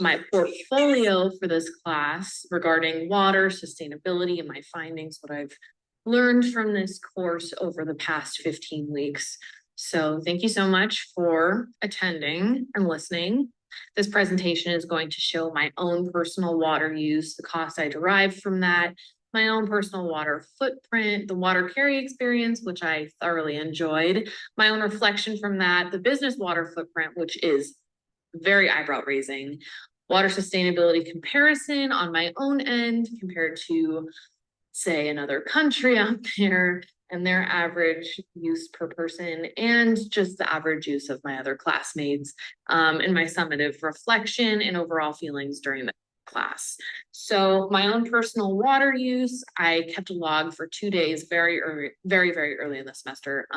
my portfolio for this class regarding water, sustainability, and my findings, what I've learned from this course over the past 15 weeks. So thank you so much for attending and listening. This presentation is going to show my own personal water use, the costs I derived from that, my own personal water footprint, the water carry experience, which I thoroughly enjoyed, my own reflection from that, the business water footprint, which is very eyebrow raising, water sustainability comparison on my own end compared to, say, another country out there and their average use per person, and just the average use of my other classmates, and my summative reflection and overall feelings during the class. So my own personal water use, I kept a log for 2 days, very early in the semester.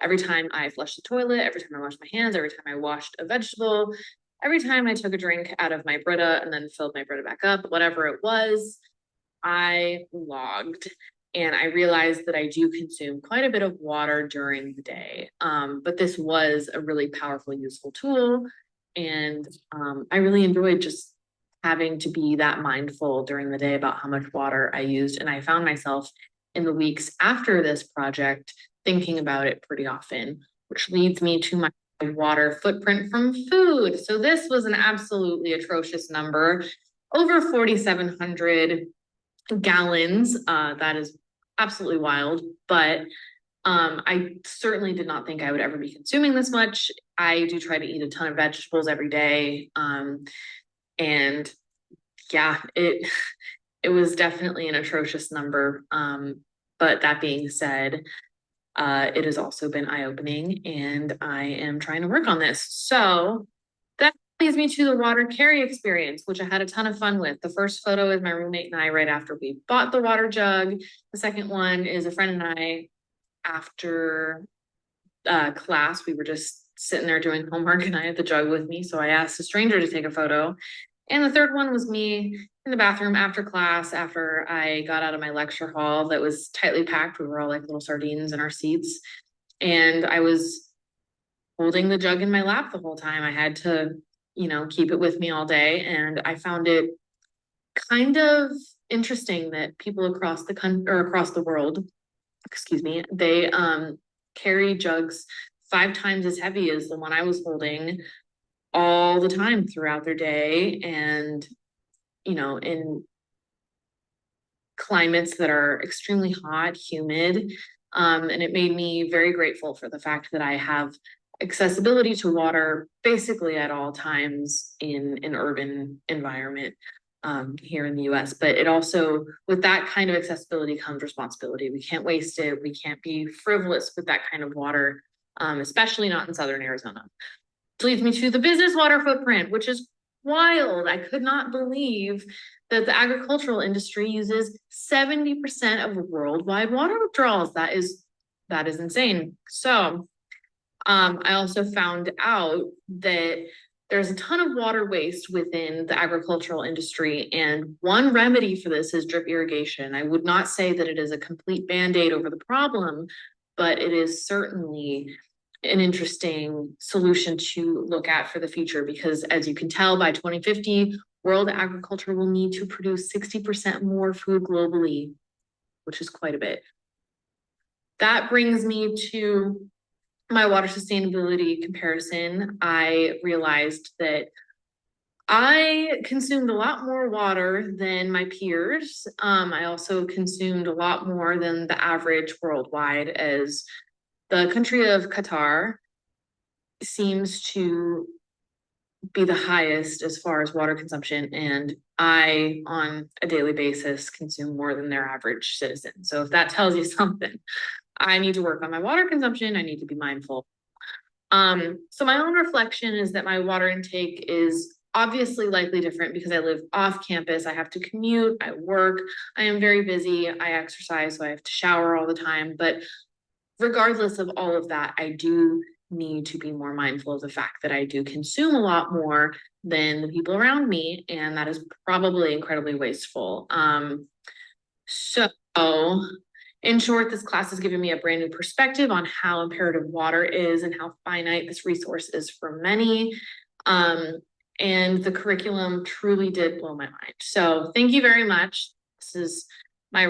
Every time I flushed the toilet, every time I washed my hands, every time I washed a vegetable, every time I took a drink out of my Brita and then filled my Brita back up, whatever it was, I logged. And I realized that I do consume quite a bit of water during the day. But this was a really powerful, useful tool. And I really enjoyed just having to be that mindful during the day about how much water I used. And I found myself in the weeks after this project thinking about it pretty often, which leads me to my water footprint from food. So this was an absolutely atrocious number, over 4,700 gallons. That is absolutely wild, but I certainly did not think I would ever be consuming this much. I do try to eat a ton of vegetables every day. And yeah, it was definitely an atrocious number. But that being said, it has also been eye-opening, and I am trying to work on this. So that leads me to the water carry experience, which I had a ton of fun with. The first photo is my roommate and I right after we bought the water jug. The second one is a friend and I after class. We were just sitting there doing homework and I had the jug with me. So I asked a stranger to take a photo. And the third one was me in the bathroom after class, after I got out of my lecture hall that was tightly packed. We were all like little sardines in our seats. And I was holding the jug in my lap the whole time. I had to, keep it with me all day. And I found it kind of interesting that people across the country or across the world, they carry jugs 5 times as heavy as the one I was holding all the time throughout their day. And, in climates that are extremely hot, humid. And it made me very grateful for the fact that I have accessibility to water basically at all times in an urban environment here in the US. But it also, with that kind of accessibility comes responsibility. We can't waste it. We can't be frivolous with that kind of water, especially not in Southern Arizona. Which leads me to the business water footprint, which is wild. I could not believe that the agricultural industry uses 70% of worldwide water withdrawals. That is insane. So I also found out that there's a ton of water waste within the agricultural industry, and one remedy for this is drip irrigation. I would not say that it is a complete band-aid over the problem, but it is certainly an interesting solution to look at for the future, because as you can tell, by 2050, world agriculture will need to produce 60% more food globally, which is quite a bit. That brings me to my water sustainability comparison. I realized that I consumed a lot more water than my peers. I also consumed a lot more than the average worldwide, as the country of Qatar seems to be the highest as far as water consumption, and I, on a daily basis, consume more than their average citizen. So if that tells you something, I need to work on my water consumption. I need to be mindful. So my own reflection is that my water intake is obviously likely different because I live off campus. I have to commute, I work, I am very busy, I exercise, so I have to shower all the time. But regardless of all of that, I do need to be more mindful of the fact that I do consume a lot more than the people around me, and that is probably incredibly wasteful. So in short, this class has given me a brand new perspective on how imperative water is and how finite this resource is for many. And the curriculum truly did blow my mind. So thank you very much. This is my